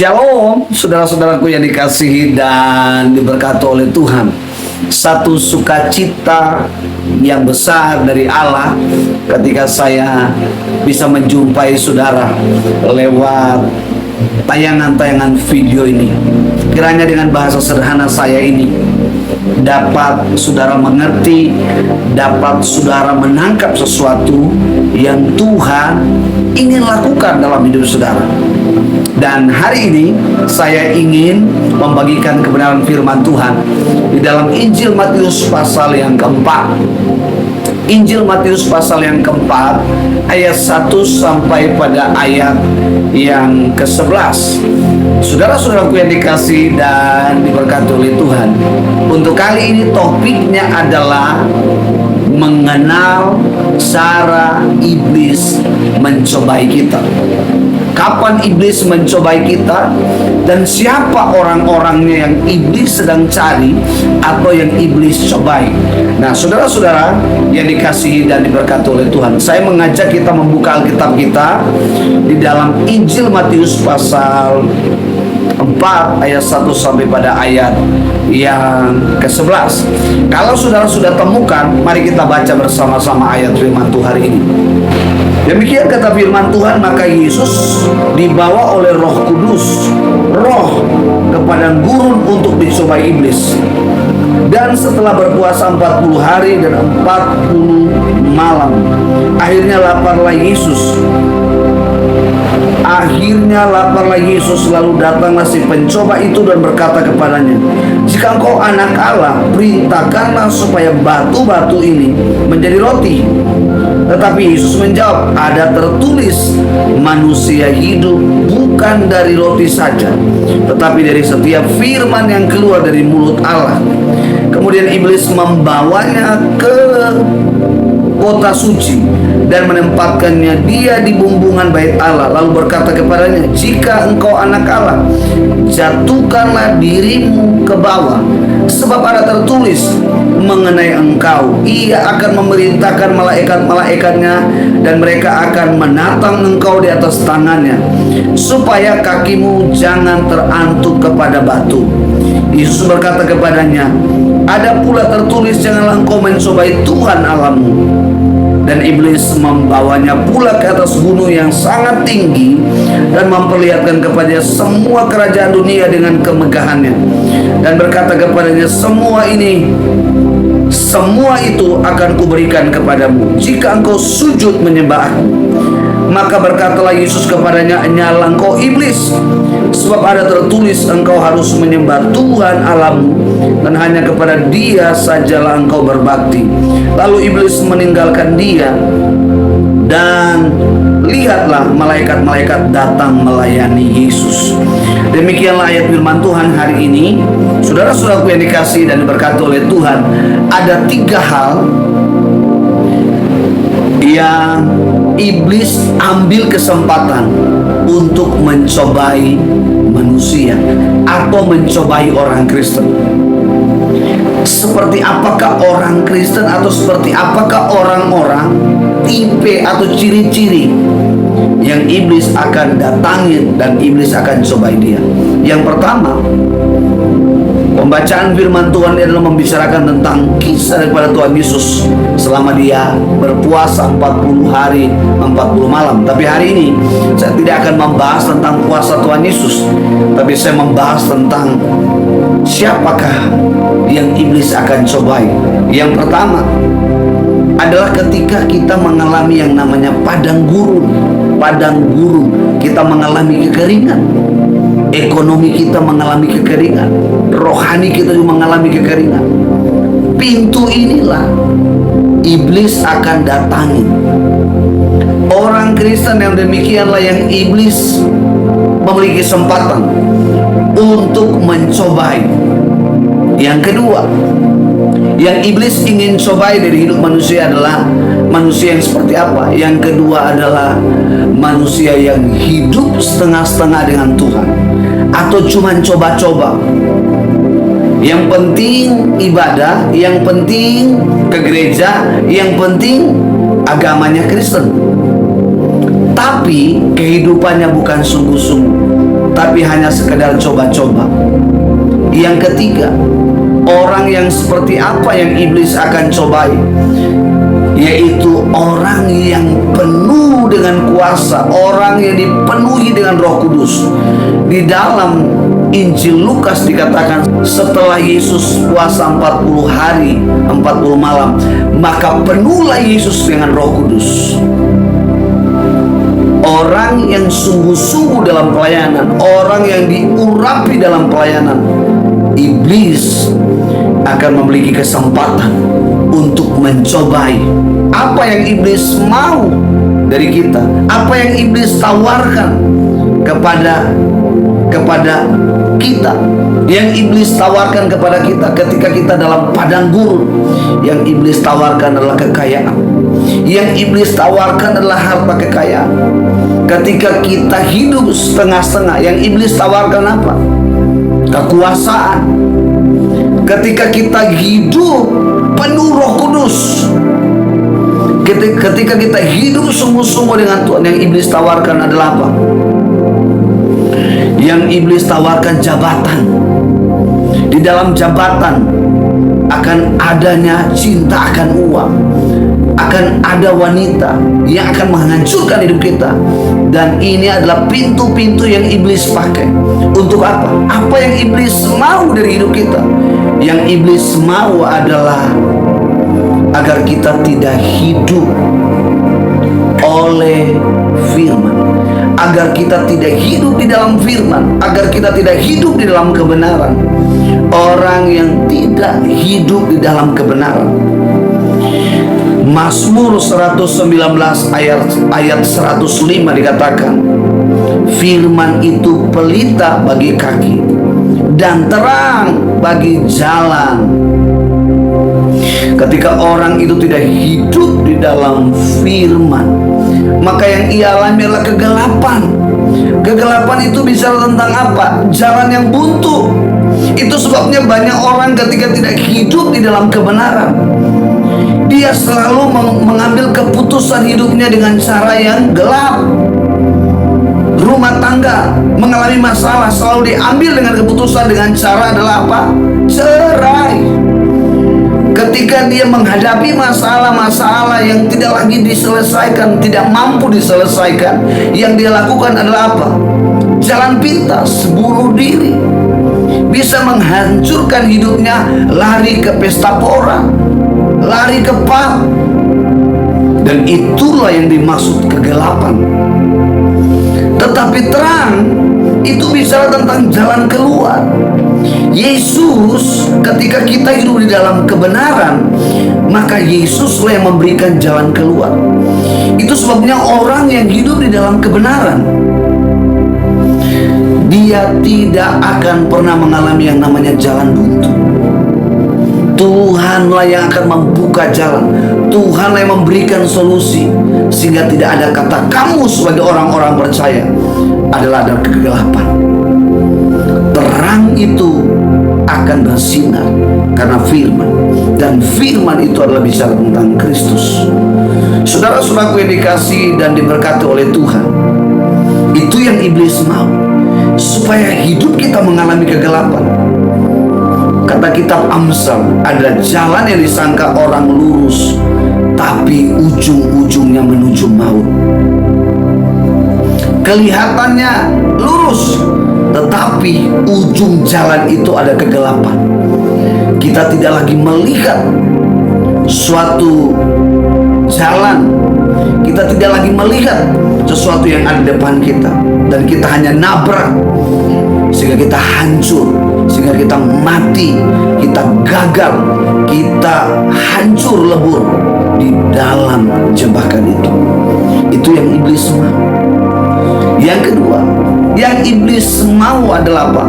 Shalom, saudara-saudaraku yang dikasihi dan diberkati oleh Tuhan. Satu sukacita yang besar dari Allah ketika saya bisa menjumpai saudara lewat tayangan-tayangan video ini. Kiranya dengan bahasa sederhana saya ini dapat saudara mengerti, dapat saudara menangkap sesuatu yang Tuhan ingin lakukan dalam hidup saudara. Dan hari ini saya ingin membagikan kebenaran firman Tuhan di dalam Injil Matius pasal yang keempat. Injil Matius pasal yang keempat ayat 1 sampai pada ayat yang ke-11. Saudara-saudaraku yang dikasihi dan diberkati oleh Tuhan, untuk kali ini topiknya adalah mengenal cara iblis mencobai kita. Kapan iblis mencobai kita dan siapa orang-orangnya yang iblis sedang cari atau yang iblis cobai. Nah, saudara-saudara yang dikasihi dan diberkati oleh Tuhan, saya mengajak kita membuka Alkitab kita di dalam Injil Matius pasal 4 ayat 1 sampai pada ayat yang ke-11. Kalau saudara sudah temukan, mari kita baca bersama-sama ayat firman Tuhan hari ini. Demikian kata firman Tuhan, maka Yesus dibawa oleh Roh Kudus, roh ke padang gurun untuk dicobai iblis. Dan setelah berpuasa 40 hari dan 40 malam, akhirnya laparlah Yesus. Lalu datanglah si pencoba itu dan berkata kepadanya, jika engkau anak Allah, perintahkanlah supaya batu-batu ini menjadi roti. Tetapi Yesus menjawab, ada tertulis, manusia hidup bukan dari roti saja, tetapi dari setiap firman yang keluar dari mulut Allah. Kemudian iblis membawanya ke kota suci dan menempatkannya dia di bumbungan bait Allah, lalu berkata kepadanya, jika engkau anak Allah, jatuhkanlah dirimu ke bawah, sebab ada tertulis mengenai engkau, ia akan memerintahkan malaikat-malaikatnya dan mereka akan menatang engkau di atas tangannya, supaya kakimu jangan terantuk kepada batu. Yesus berkata kepadanya, ada pula tertulis, janganlah engkau mencobai Tuhan Allahmu. Dan iblis membawanya pula ke atas gunung yang sangat tinggi dan memperlihatkan kepadanya semua kerajaan dunia dengan kemegahannya, dan berkata kepadanya, semua itu akan kuberikan kepadamu jika engkau sujud menyembah aku. Maka berkatalah Yesus kepadanya, nyalah engkau iblis, sebab ada tertulis, engkau harus menyembah Tuhan Allahmu dan hanya kepada Dia sajalah engkau berbakti. Lalu iblis meninggalkan dia, dan lihatlah malaikat-malaikat datang melayani Yesus. Demikianlah ayat firman Tuhan hari ini. Saudara-saudaraku yang dikasihi dan diberkati oleh Tuhan, ada 3 hal yang iblis ambil kesempatan untuk mencobai manusia atau mencobai orang Kristen. Seperti apakah orang Kristen atau seperti apakah orang-orang, tipe atau ciri-ciri yang iblis akan datangin dan iblis akan cobai dia. Yang pertama, pembacaan firman Tuhan ini adalah membicarakan tentang kisah daripada Tuhan Yesus selama dia berpuasa 40 hari 40 malam. Tapi hari ini saya tidak akan membahas tentang puasa Tuhan Yesus, tapi saya membahas tentang siapakah yang iblis akan cobai. Yang pertama adalah ketika kita mengalami yang namanya padang gurun. Kita mengalami kekeringan. Ekonomi kita mengalami kekeringan, rohani kita juga mengalami kekeringan. Pintu inilah iblis akan datangi. Orang Kristen yang demikianlah yang iblis memiliki kesempatan untuk mencobai. Yang kedua, yang iblis ingin cobai dari hidup manusia adalah manusia yang seperti apa? Yang kedua adalah manusia yang hidup setengah-setengah dengan Tuhan, atau cuma coba-coba. Yang penting ibadah, yang penting ke gereja, yang penting agamanya Kristen, tapi kehidupannya bukan sungguh-sungguh. tetapi hanya sekedar coba-coba. Yang ketiga, orang yang seperti apa yang iblis akan cobai? Yaitu orang yang penuh dengan kuasa, orang yang dipenuhi dengan Roh Kudus. Di dalam Injil Lukas dikatakan setelah Yesus puasa 40 hari 40 malam, maka penuhlah Yesus dengan Roh Kudus. Orang yang sungguh-sungguh dalam pelayanan, orang yang diurapi dalam pelayanan, iblis akan memiliki kesempatan untuk mencobai apa yang iblis mau dari kita, apa yang iblis tawarkan kepada kita, yang iblis tawarkan kepada kita ketika kita dalam padang gurun. Yang iblis tawarkan adalah kekayaan, yang iblis tawarkan adalah harta kekayaan. Ketika kita hidup setengah-setengah, yang iblis tawarkan apa? Kekuasaan. Ketika kita hidup penuh Roh Kudus, ketika kita hidup sungguh-sungguh dengan Tuhan, yang iblis tawarkan adalah apa? Yang iblis tawarkan jabatan. Di dalam jabatan akan adanya cinta akan uang, akan ada wanita yang akan menghancurkan hidup kita. Dan ini adalah pintu-pintu yang iblis pakai. Untuk apa? Apa yang iblis mau dari hidup kita? Yang iblis mau adalah agar kita tidak hidup oleh firman, agar kita tidak hidup di dalam firman, agar kita tidak hidup di dalam kebenaran. Orang yang tidak hidup di dalam kebenaran, Mazmur 119 ayat 105 dikatakan, firman itu pelita bagi kaki dan terang bagi jalan. Ketika orang itu tidak hidup di dalam firman, maka yang ia alami adalah kegelapan. Kegelapan itu bicara tentang apa? Jalan yang buntu. Itu sebabnya banyak orang ketika tidak hidup di dalam kebenaran, dia selalu mengambil keputusan hidupnya dengan cara yang gelap. Rumah tangga mengalami masalah, selalu diambil dengan keputusan dengan cara adalah apa? Cerai. Ketika dia menghadapi masalah-masalah yang tidak lagi diselesaikan, tidak mampu diselesaikan, yang dia lakukan adalah apa? Jalan pintas, bunuh diri. Bisa menghancurkan hidupnya, lari ke pesta pora, lari ke pub. Dan itulah yang dimaksud kegelapan. Tetapi terang itu bicara tentang jalan keluar. Yesus, ketika kita hidup di dalam kebenaran, maka Yesuslah yang memberikan jalan keluar. Itu sebabnya orang yang hidup di dalam kebenaran, dia tidak akan pernah mengalami yang namanya jalan buntu. Tuhanlah yang akan membuka jalan, Tuhanlah yang memberikan solusi, sehingga tidak ada kata kamu sebagai orang-orang percaya adalah ada kegelapan. Terang itu akan bersinar karena firman, dan firman itu adalah bicara tentang Kristus. Saudara-saudaraku yang dikasihi dan diberkati oleh Tuhan, itu yang iblis mau, supaya hidup kita mengalami kegelapan. Kata kitab Amsal, ada jalan yang disangka orang lurus, tapi ujung-ujungnya menuju maut. Kelihatannya lurus, tetapi ujung jalan itu ada kegelapan. Kita tidak lagi melihat suatu jalan, kita tidak lagi melihat sesuatu yang ada di depan kita, dan kita hanya nabrak sehingga kita hancur, sehingga kita mati, kita gagal, kita hancur lebur di dalam jebakan itu. Itu yang iblis mau. Yang kedua, yang iblis mau adalah apa?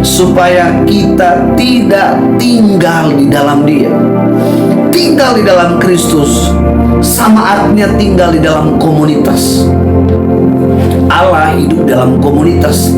Supaya kita tidak tinggal di dalam Dia. Tinggal di dalam Kristus sama artinya tinggal di dalam komunitas. Allah hidup dalam komunitas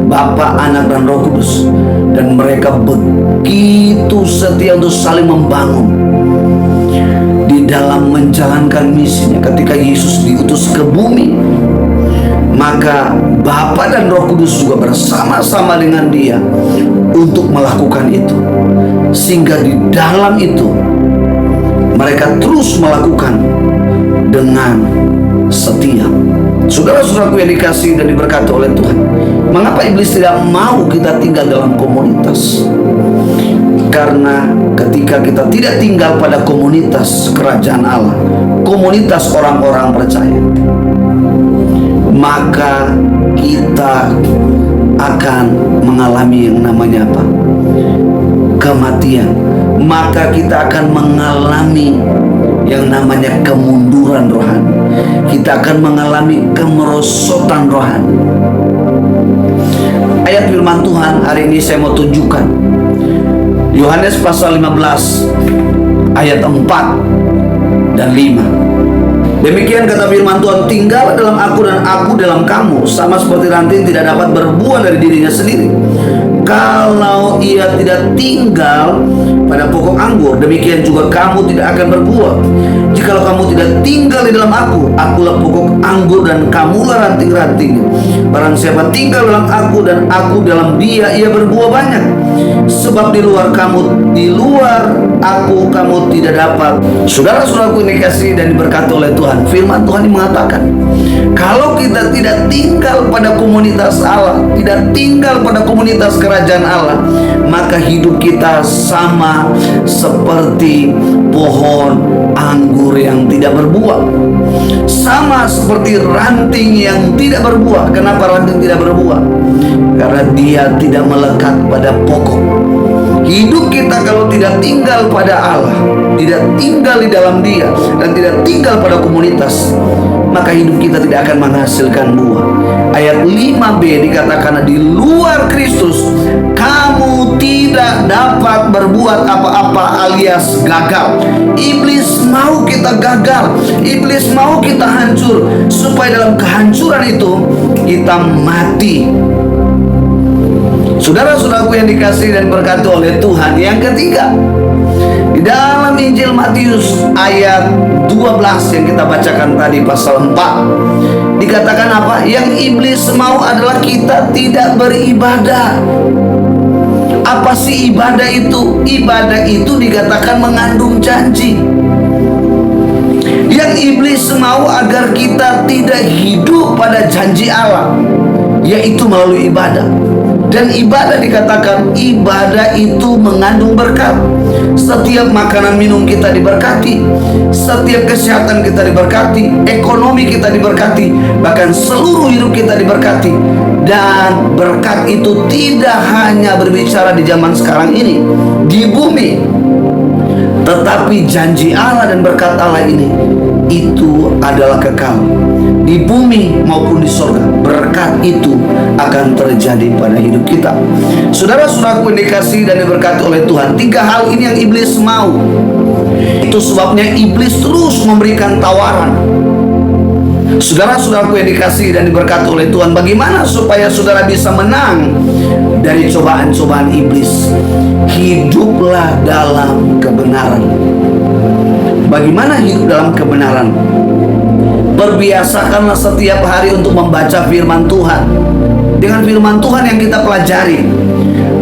Bapa, Anak, dan Roh Kudus, dan mereka begitu setia untuk saling membangun di dalam menjalankan misinya. Ketika Yesus diutus ke bumi, maka Bapa dan Roh Kudus juga bersama-sama dengan dia untuk melakukan itu. Sehingga di dalam itu mereka terus melakukan dengan setia. Saudara-saudaraku yang dikasihi dan diberkati oleh Tuhan, mengapa iblis tidak mau kita tinggal dalam komunitas? Karena ketika kita tidak tinggal pada komunitas kerajaan Allah, komunitas orang-orang percaya, maka kita akan mengalami yang namanya apa? Kematian. Maka kita akan mengalami yang namanya kemunduran rohani. Kita akan mengalami kemerosotan rohani. Ayat firman Tuhan hari ini saya mau tunjukkan. Yohanes pasal 15 ayat 4 dan 5. Demikian kata firman Tuhan, tinggallah dalam aku dan aku dalam kamu, sama seperti ranting tidak dapat berbuah dari dirinya sendiri kalau ia tidak tinggal pada pokok anggur, demikian juga kamu tidak akan berbuah jikalau kamu tidak tinggal di dalam aku. Akulah pokok anggur dan kamulah ranting-ranting. Barang siapa tinggal dalam aku dan aku dalam dia, ia berbuah banyak. Sebab di luar aku kamu tidak dapat. Saudara-saudaraku yang dikasihi dan diberkati oleh Tuhan, firman Tuhan ini mengatakan, kalau kita tidak tinggal pada komunitas Allah, tidak tinggal pada komunitas kerajaan Allah, maka hidup kita sama seperti pohon anggur yang tidak berbuah, sama seperti ranting yang tidak berbuah. Kenapa ranting tidak berbuah? Karena dia tidak melekat pada pokok. Hidup kita kalau tidak tinggal pada Allah, tidak tinggal di dalam dia, dan tidak tinggal pada komunitas, maka hidup kita tidak akan menghasilkan buah. Ayat 5b dikatakan, di luar Kristus kamu tidak dapat berbuat apa-apa alias gagal. Iblis mau kita gagal, iblis mau kita hancur, supaya dalam kehancuran itu kita mati. Saudara-saudaraku yang dikasihi dan berkati oleh Tuhan, yang ketiga, di dalam Injil Matius ayat 12 yang kita bacakan tadi pasal 4, dikatakan apa? Yang iblis mau adalah kita tidak beribadah. Apa sih ibadah itu? Ibadah itu dikatakan mengandung janji. Yang iblis mau agar kita tidak hidup pada janji Allah, yaitu melalui ibadah. Dan ibadah dikatakan, ibadah itu mengandung berkat. Setiap makanan minum kita diberkati, setiap kesehatan kita diberkati, ekonomi kita diberkati, bahkan seluruh hidup kita diberkati. Dan berkat itu tidak hanya berbicara di zaman sekarang ini, di bumi, tetapi janji Allah dan berkat Allah ini itu adalah kekal di bumi maupun di surga. Berkat itu akan terjadi pada hidup kita. Saudara-saudaraku yang dikasihi dan diberkati oleh Tuhan, tiga hal ini yang iblis mau. Itu sebabnya iblis terus memberikan tawaran. Saudara-saudaraku yang dikasihi dan diberkati oleh Tuhan, bagaimana supaya saudara bisa menang dari cobaan-cobaan iblis? Hiduplah dalam kebenaran. Bagaimana hidup dalam kebenaran? Berbiasakanlah setiap hari untuk membaca firman Tuhan. Dengan firman Tuhan yang kita pelajari,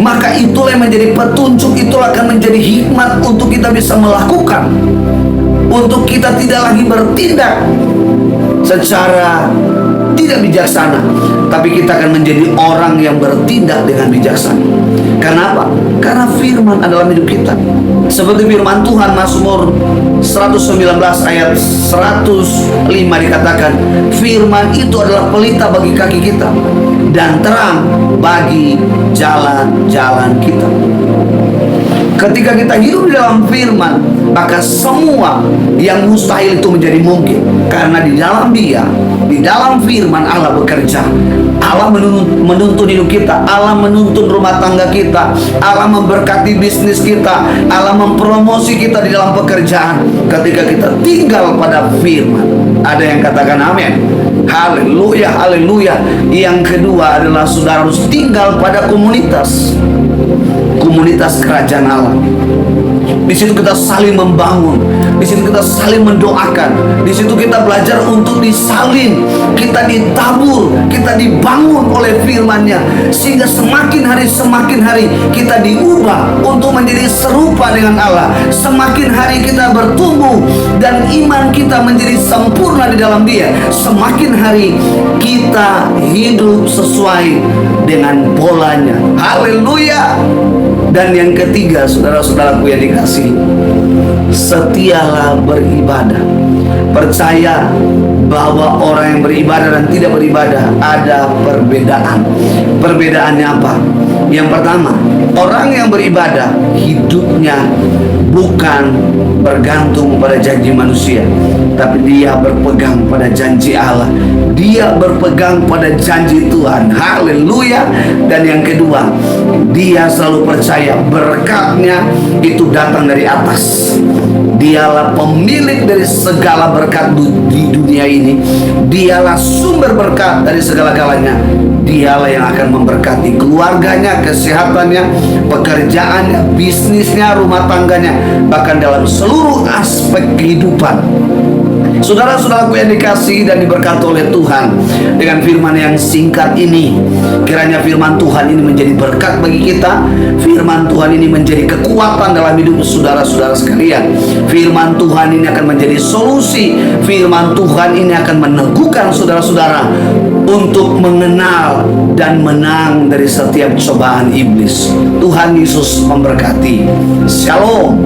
maka itulah yang menjadi petunjuk, itulah akan menjadi hikmat untuk kita bisa melakukan, untuk kita tidak lagi bertindak secara tidak bijaksana, tapi kita akan menjadi orang yang bertindak dengan bijaksana. Karena apa? Karena firman adalah hidup kita. Seperti firman Tuhan Mazmur 119 ayat 105 dikatakan, firman itu adalah pelita bagi kaki kita dan terang bagi jalan-jalan kita. Ketika kita hidup di dalam firman, maka semua yang mustahil itu menjadi mungkin. Karena di dalam dia, di dalam firman Allah bekerja. Allah menuntun hidup kita, Allah menuntun rumah tangga kita, Allah memberkati bisnis kita, Allah mempromosi kita di dalam pekerjaan. Ketika kita tinggal pada firman. Ada yang katakan amin. Haleluya, haleluya. Yang kedua adalah saudara harus tinggal pada komunitas. Komunitas kerajaan Allah. Di situ kita saling membangun, di situ kita saling mendoakan, di situ kita belajar untuk disalin, kita ditabur, kita dibangun oleh firman-Nya, sehingga semakin hari kita diubah untuk menjadi serupa dengan Allah. Semakin hari kita bertumbuh dan iman kita menjadi sempurna di dalam Dia, semakin hari kita hidup sesuai dengan polanya. Haleluya. Dan yang ketiga, saudara-saudaraku yang dikasihi, setialah beribadah. Percaya bahwa orang yang beribadah dan tidak beribadah ada perbedaan. Perbedaannya apa? Yang pertama, orang yang beribadah hidupnya bukan bergantung pada janji manusia, tapi dia berpegang pada janji Allah. Dia berpegang pada janji Tuhan. Haleluya. Dan yang kedua, dia selalu percaya berkatnya itu datang dari atas. Dialah pemilik dari segala berkat di dunia ini. Dialah sumber berkat dari segala-galanya. Dialah yang akan memberkati keluarganya, kesehatannya, pekerjaannya, bisnisnya, rumah tangganya, bahkan dalam seluruh aspek kehidupan. Saudara-saudaraku yang dikasihi dan diberkati oleh Tuhan, dengan firman yang singkat ini, kiranya firman Tuhan ini menjadi berkat bagi kita. Firman Tuhan ini menjadi kekuatan dalam hidup saudara-saudara sekalian. Firman Tuhan ini akan menjadi solusi. Firman Tuhan ini akan meneguhkan saudara-saudara untuk mengenal dan menang dari setiap cobaan iblis. Tuhan Yesus memberkati. Shalom.